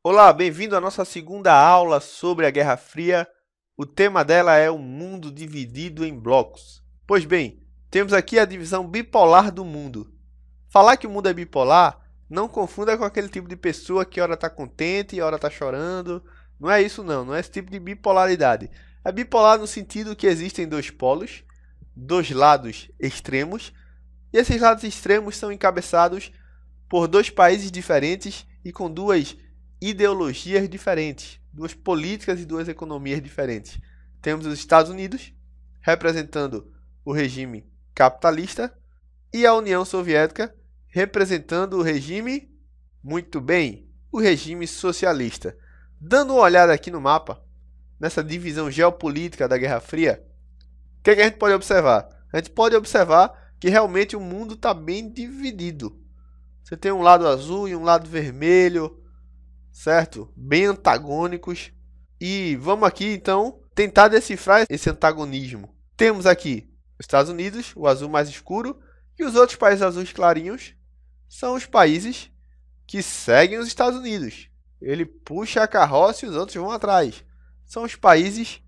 Olá, bem-vindo à nossa segunda aula sobre a Guerra Fria. O tema dela é o mundo dividido em blocos. Pois bem, temos aqui a divisão bipolar do mundo. Falar que o mundo é bipolar, não confunda com aquele tipo de pessoa que ora está contente e ora está chorando. Não é isso não é esse tipo de bipolaridade. É bipolar no sentido que existem dois polos, dois lados extremos, e esses lados extremos são encabeçados por dois países diferentes e com duas ideologias diferentes, duas políticas e duas economias diferentes. Temos os Estados Unidos, representando o regime capitalista, e a União Soviética, representando o regime, muito bem, o regime socialista. Dando uma olhada aqui no mapa, nessa divisão geopolítica da Guerra Fria, o que a gente pode observar? A gente pode observar que realmente o mundo está bem dividido. Você tem um lado azul e um lado vermelho, certo? Bem antagônicos. E vamos aqui, então, tentar decifrar esse antagonismo. Temos aqui os Estados Unidos, o azul mais escuro, e os outros países azuis clarinhos são os países que seguem os Estados Unidos. Ele puxa a carroça e os outros vão atrás. São os países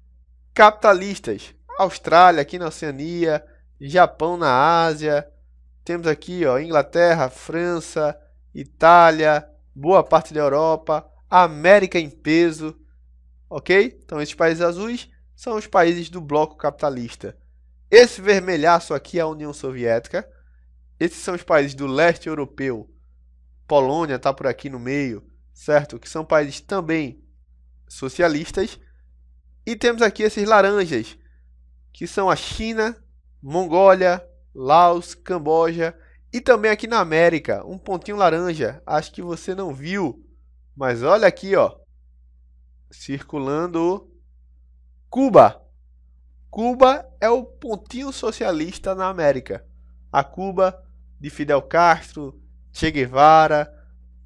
capitalistas. Austrália, aqui na Oceania, Japão na Ásia. Temos aqui, Inglaterra, França, Itália, boa parte da Europa, América em peso, ok? Então, esses países azuis são os países do bloco capitalista. Esse vermelhaço aqui é a União Soviética. Esses são os países do leste europeu. Polônia está por aqui no meio, certo? Que são países também socialistas. E temos aqui esses laranjas, que são a China, Mongólia, Laos, Camboja e também aqui na América, um pontinho laranja. Acho que você não viu, mas olha aqui, circulando Cuba. Cuba é o pontinho socialista na América. A Cuba de Fidel Castro, Che Guevara,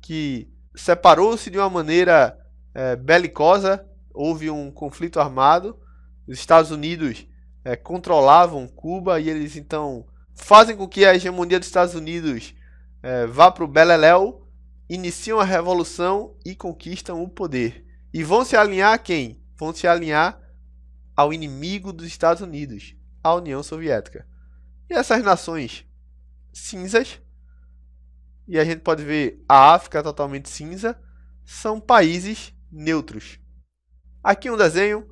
que separou-se de uma maneira belicosa. Houve um conflito armado. Os Estados Unidos controlavam Cuba e eles então fazem com que a hegemonia dos Estados Unidos vá para o beleléu, iniciam a revolução e conquistam o poder. E vão se alinhar a quem? Vão se alinhar ao inimigo dos Estados Unidos, a União Soviética. E essas nações cinzas, e a gente pode ver a África totalmente cinza, são países neutros. Aqui um desenho,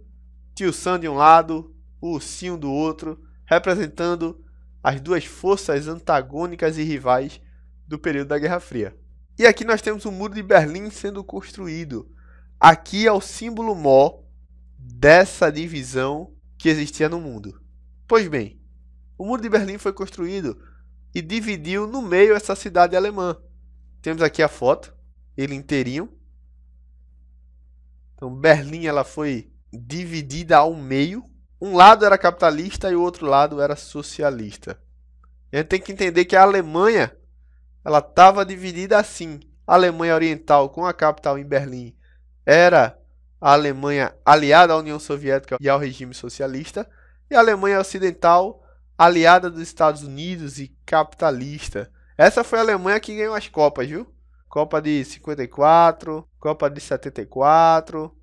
tio Sam de um lado, o ursinho do outro, representando as duas forças antagônicas e rivais do período da Guerra Fria. E aqui nós temos o Muro de Berlim sendo construído. Aqui é o símbolo mó dessa divisão que existia no mundo. Pois bem, o Muro de Berlim foi construído e dividiu no meio essa cidade alemã. Temos aqui a foto, ele inteirinho. Então, Berlim ela foi dividida ao meio. Um lado era capitalista e o outro lado era socialista. A gente tem que entender que a Alemanha ela estava dividida assim. A Alemanha Oriental, com a capital em Berlim, era a Alemanha aliada à União Soviética e ao regime socialista. E a Alemanha Ocidental, aliada dos Estados Unidos e capitalista. Essa foi a Alemanha que ganhou as Copas, viu? Copa de 54, Copa de 74.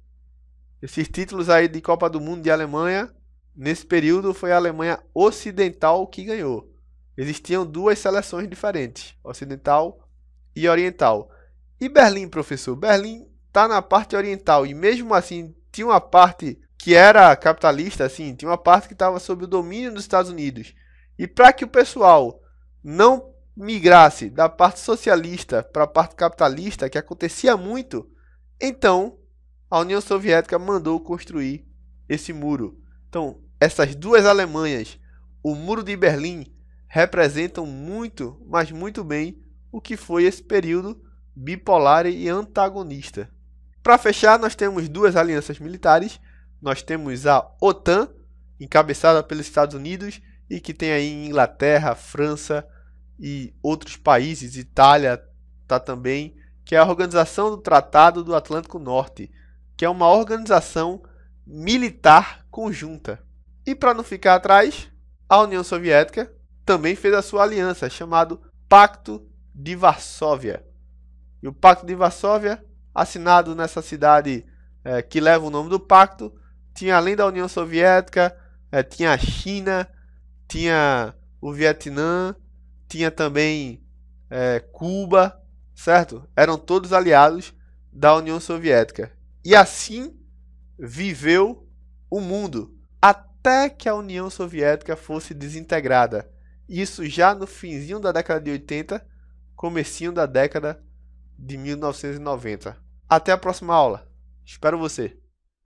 Esses títulos aí de Copa do Mundo de Alemanha, nesse período foi a Alemanha Ocidental que ganhou. Existiam duas seleções diferentes, Ocidental e Oriental. E Berlim, professor? Berlim está na parte oriental e mesmo assim tinha uma parte que era capitalista, assim, tinha uma parte que estava sob o domínio dos Estados Unidos. E para que o pessoal não migrasse da parte socialista para a parte capitalista, que acontecia muito, então a União Soviética mandou construir esse muro. Então, essas duas Alemanhas, o Muro de Berlim, representam muito, mas muito bem, o que foi esse período bipolar e antagonista. Para fechar, nós temos duas alianças militares. Nós temos a OTAN, encabeçada pelos Estados Unidos, e que tem aí Inglaterra, França e outros países, Itália está também, que é a Organização do Tratado do Atlântico Norte, que é uma organização militar conjunta. E para não ficar atrás, a União Soviética também fez a sua aliança, chamado Pacto de Varsóvia. E o Pacto de Varsóvia assinado nessa cidade que leva o nome do pacto. Tinha, além da União Soviética, tinha a China, tinha o Vietnã, tinha também Cuba, certo? Eram todos aliados da União Soviética. E assim viveu o mundo, até que a União Soviética fosse desintegrada. Isso já no finzinho da década de 80, comecinho da década de 1990. Até a próxima aula. Espero você.